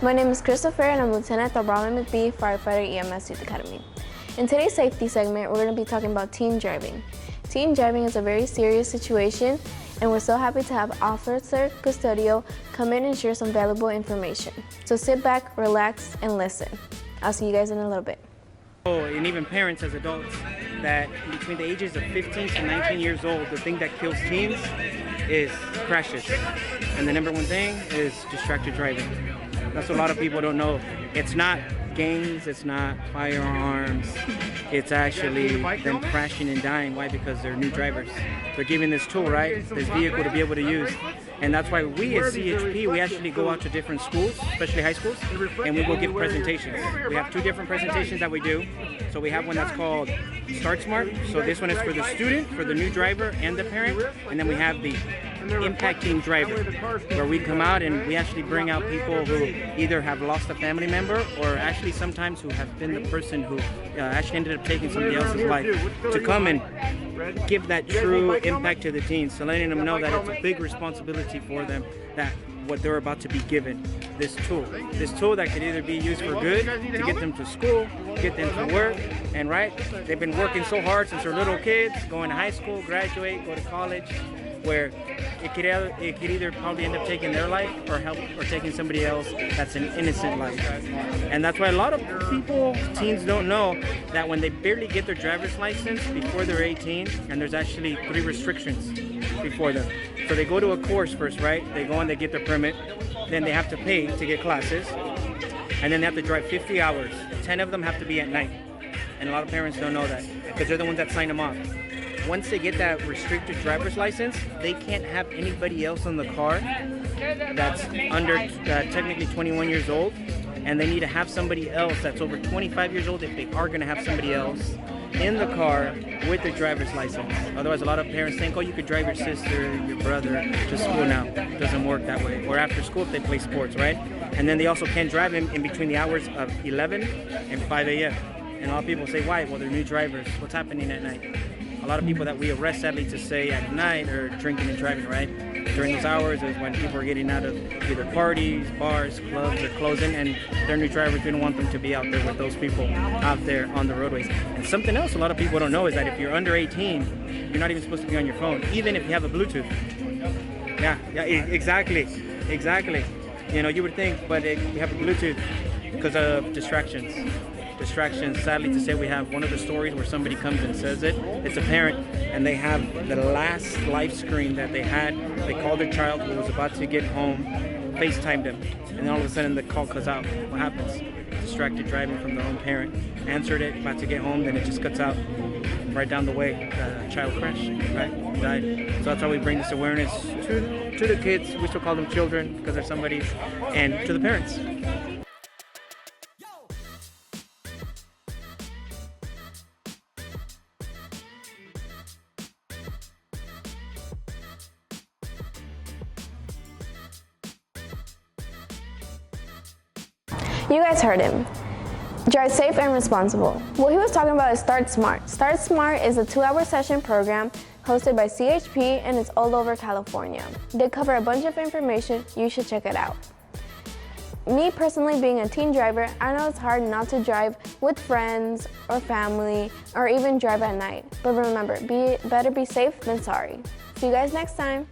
My name is Christopher and I'm Lieutenant at Robin McBee Firefighter EMS Youth Academy. In today's safety segment, we're going to be talking about teen driving. Teen driving is a very serious situation, and we're so happy to have Officer Custodio come in and share some valuable information. So sit back, relax, and listen. I'll see you guys in a little bit. And even parents as adults, that between the ages of 15 to 19 years old, the thing that kills teens is crashes. And the number one thing is distracted driving. That's what a lot of people don't know. It's not gangs, it's not firearms, it's actually them crashing and dying. Why? Because they're new drivers. They're given this tool, right? This vehicle to be able to use. And that's why we at CHP, we actually go out to different schools, especially high schools, and we will give presentations. We have two different presentations that we do. So we have one that's called Start Smart. So this one is for the student, for the new driver and the parent. And then we have the Impact Team Driver, where we come out and we actually bring out people who either have lost a family member or actually sometimes who have been the person who actually ended up taking somebody else's life, to come and give that true impact to the teens, so letting them know that it's a big responsibility for them, that what they're about to be given, this tool that could either be used for good, to get them to school, get them to work, and right, they've been working so hard since they're little kids, going to high school, graduate, go to college, where it could either probably end up taking their life or taking somebody else that's an innocent life. And that's why a lot of people, teens, don't know that when they barely get their driver's license before they're 18, and there's actually 3 restrictions before them. So they go to a course first, right? They go and they get their permit, then they have to pay to get classes, and then they have to drive 50 hours. 10 of them have to be at night. And a lot of parents don't know that because they're the ones that sign them off. Once they get that restricted driver's license, they can't have anybody else in the car that's under technically 21 years old, and they need to have somebody else that's over 25 years old if they are going to have somebody else in the car with their driver's license. Otherwise, a lot of parents think, oh, you could drive your sister, your brother to school now. It doesn't work that way. Or after school if they play sports, right? And then they also can't drive in between the hours of 11 and 5 a.m. And a lot of people say, why? Well, they're new drivers. What's happening at night? A lot of people that we arrest, sadly to say, at night are drinking and driving, right? During those hours is when people are getting out of either parties, bars, clubs, they're closing, and they're new drivers. We don't want them to be out there with those people out there on the roadways. And something else a lot of people don't know is that if you're under 18, you're not even supposed to be on your phone, even if you have a Bluetooth. Yeah, exactly. You know, you would think, but you have a Bluetooth because of distractions. Sadly to say, we have one of the stories where somebody comes and says it. It's a parent, and they have the last live screen that they had. They called their child who was about to get home, FaceTimed them, and then all of a sudden the call cuts out. What happens? Distracted driving from their own parent. Answered it, about to get home, then it just cuts out. Right down the way, the child crashed, right? Died. So that's how we bring this awareness to the kids. We still call them children because they're somebody's, and to the parents. You guys heard him. Drive safe and responsible. What he was talking about is Start Smart. Start Smart is a 2-hour session program hosted by CHP, and it's all over California. They cover a bunch of information. You should check it out. Me personally, being a teen driver, I know it's hard not to drive with friends or family or even drive at night. But remember, better be safe than sorry. See you guys next time.